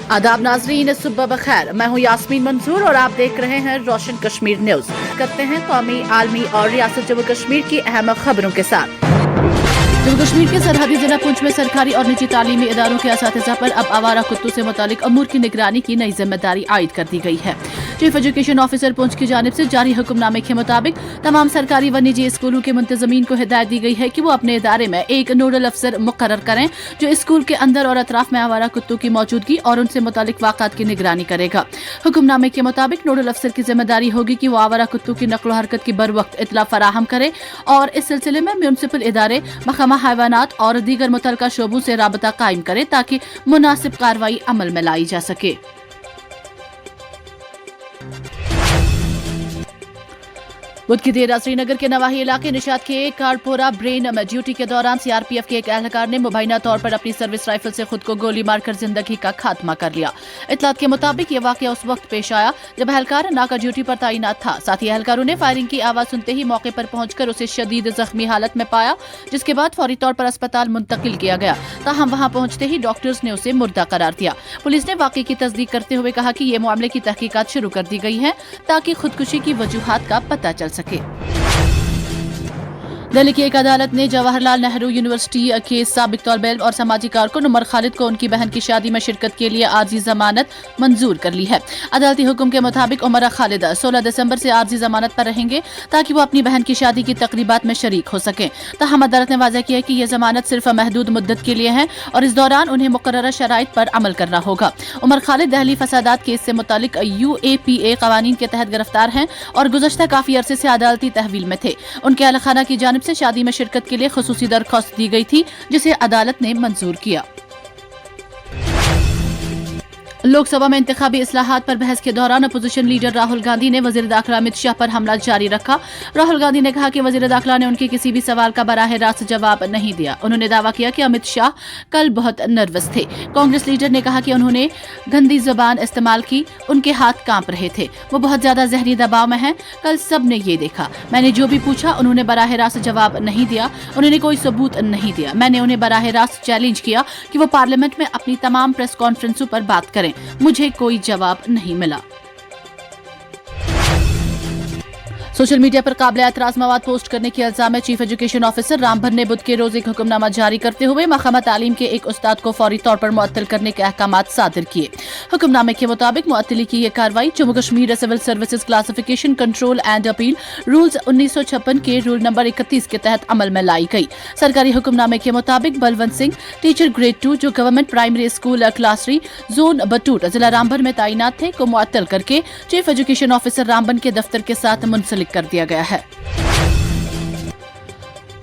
आदाब नाजरीन, सुबह बखैर। मैं हूँ यास्मीन मंसूर और आप देख रहे हैं रोशन कश्मीर न्यूज। करते हैं कौमी, आलमी और रियासत जम्मू कश्मीर की अहम खबरों के साथ। जम्मू कश्मीर के सरहदी जिला पुंछ में सरकारी और निजी तालीमी इदारों के असातिज़ा पर अब आवारा कुत्तों से मुतालिक अमूर की निगरानी की नई जिम्मेदारी आयद कर दी गई है। चीफ एजुकेशन ऑफिसर पुंछ की जानिब से जारी हुक्मनामे के मुताबिक तमाम सरकारी व निजी स्कूलों के मुंतजमीन को हिदायत दी गई है कि वो अपने इदारे में एक नोडल अफसर मुकर्रर करें जो स्कूल के अंदर और अतराफ में आवारा कुत्तों की मौजूदगी और उनसे मुतालिक वाक़ात की निगरानी करेगा। हुक्मनामे के मुताबिक नोडल अफसर की जिम्मेदारी होगी कि वो आवारा कुत्तों की नकलो हरकत की बर वक्त इतला फराहम करे और इस सिलसिले में म्यूनसिपल इदारे, महकमा हैवानात और दीगर मुतल्लका शोबों से राबता कायम करे ताकि मुनासिब कार्रवाई अमल में लाई जा सके। बुध की देर रात श्रीनगर के नवाही इलाके निशात के कारपोरा ब्रेन में ड्यूटी के दौरान सीआरपीएफ के एक एहलकार ने मुबैना तौर पर अपनी सर्विस राइफल से खुद को गोली मारकर जिंदगी का खात्मा कर लिया। इतलात के मुताबिक ये वाकया उस वक्त पेश आया जब एहलकार नाका ड्यूटी पर तैनात था। साथ ही एहलकारों ने फायरिंग की आवाज सुनते ही मौके पर पहुंचकर उसे शदीद जख्मी हालत में पाया, जिसके बाद फौरी तौर पर अस्पताल मुंतकिल किया गया। ताहम वहां पहुंचते ही डॉक्टर्स ने उसे मुर्दा करार दिया। पुलिस ने वाकये की तस्दीक करते हुए कहा कि ये मामले की तहकीकात शुरू कर दी गई है ताकि खुदकुशी की वजूहात का पता चल सके। दिल्ली की एक अदालत ने जवाहरलाल नेहरू यूनिवर्सिटी के साबिक तौलबे इल्म और समाजी कारकुन उमर खालिद को उनकी बहन की शादी में शिरकत के लिए आर्जी जमानत मंजूर कर ली है। अदालती हुक्म के मुताबिक उमर खालिद 16 दिसंबर से आर्जी जमानत पर रहेंगे ताकि वो अपनी बहन की शादी की तकरीबात में शरीक हो सकें। ताहम अदालत ने वाज़ेह किया कि यह जमानत सिर्फ महदूद मुद्दत के लिए है और इस दौरान उन्हें मुकर्ररा शराइत पर अमल करना होगा। उमर खालिद दहली फसादात केस से मुतालिक UAPA कवानीन के तहत गिरफ्तार हैं और गुज़श्ता काफी अरसे से अदालती तहवील में थे। उनके अहल खाना की जानिब से शादी में शिरकत के लिए खुसूसी दरख्वास्त दी गई थी जिसे अदालत ने मंजूर किया। लोकसभा में इंतखाबी इस्लाहात पर बहस के दौरान अपोजिशन लीडर राहुल गांधी ने वजीर दाखिला अमित शाह पर हमला जारी रखा। राहुल गांधी ने कहा कि वजीर दाखिला ने उनके किसी भी सवाल का बराह रास्त जवाब नहीं दिया। उन्होंने दावा किया कि अमित शाह कल बहुत नर्वस थे। कांग्रेस लीडर ने कहा कि उन्होंने गंदी जुबान इस्तेमाल की, उनके हाथ कांप रहे थे, वो बहुत ज्यादा जहरी दबाव में हैं। कल सब ने ये देखा। मैंने जो भी पूछा उन्होंने बराह रास्त जवाब नहीं दिया, उन्होंने कोई सबूत नहीं दिया। मैंने उन्हें बराह रास्त चैलेंज किया कि वो पार्लियामेंट में अपनी तमाम प्रेस कॉन्फ्रेंसों पर बात करें, मुझे कोई जवाब नहीं मिला। सोशल मीडिया पर काबिल एतराज मवाद पोस्ट करने के इल्जाम में चीफ एजुकेशन ऑफिसर रामभर ने बुध के रोज एक हुक्मनामा जारी करते हुए महकमा तालीम के एक उस्ताद को फौरी तौर पर मुअत्तल करने के अहकामात सादिर किए। हुक्मनामे के मुताबिक मुअत्तली की यह कार्रवाई Jammu Kashmir civil services classification control and appeal rules 1956 के रूल नंबर 31 के तहत अमल में लाई गई। सरकारी हुक्मनामे के मुताबिक बलवंत सिंह, टीचर ग्रेड 2 जो government primary school class 3 zone Batote जिला रामभर में तैनात थे, को मुअत्तल करके चीफ एजुकेशन ऑफिसर रामबन के दफ्तर के साथ मुंसलिक कर दिया गया है।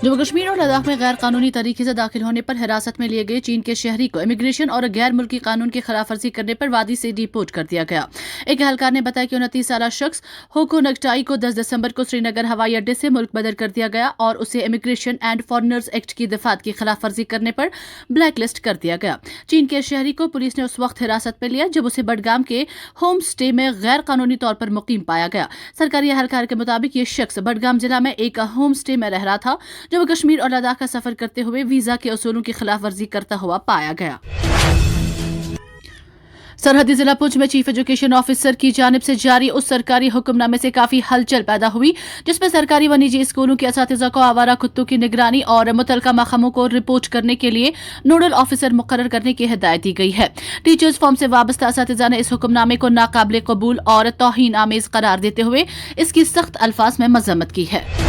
जम्मू कश्मीर और लद्दाख में गैर कानूनी तरीके से दाखिल होने पर हिरासत में लिए गए चीन के शहरी को इमिग्रेशन और गैर मुल्की कानून की खिलाफ वर्जी करने पर वादी से डिपोर्ट कर दिया गया। एक एहलकार ने बताया कि 29 साला शख्स होको नगटाई को 10 दिसंबर को श्रीनगर हवाई अड्डे से मुल्क बदर कर दिया गया और उसे इमिग्रेशन एंड फॉरनर्स एक्ट की दफात की खिलाफ वर्जी करने पर ब्लैक लिस्ट कर दिया गया। चीन के शहरी को पुलिस ने उस वक्त हिरासत में लिया जब उसे बडगाम के होम स्टे में गैर कानूनी तौर पर मुकीम पाया गया। सरकारी एहलकार के मुताबिक ये शख्स बडगाम जिला में एक होम स्टे में रह रहा था। जम्मू कश्मीर और लद्दाख का सफर करते हुए वीजा के उसूलों की खिलाफ वर्जी करता हुआ पाया गया। सरहदी जिला पुंछ में चीफ एजुकेशन ऑफिसर की जानिब से जारी उस सरकारी हुक्मनामे से काफी हलचल पैदा हुई जिसमें सरकारी व निजी स्कूलों के असातिज़ा को आवारा कुत्तों की निगरानी और मुतल्लिका महकमों को रिपोर्ट करने के लिए नोडल ऑफिसर मुकर्रर करने की हिदायत दी गई है। टीचर्स फॉर्म से वाबस्ता असातिज़ा ने इस हुक्मनामे को नाकाबिल कबूल और तौहीन आमेज करार देते हुए इसकी सख्त अल्फाज में मजम्मत की है।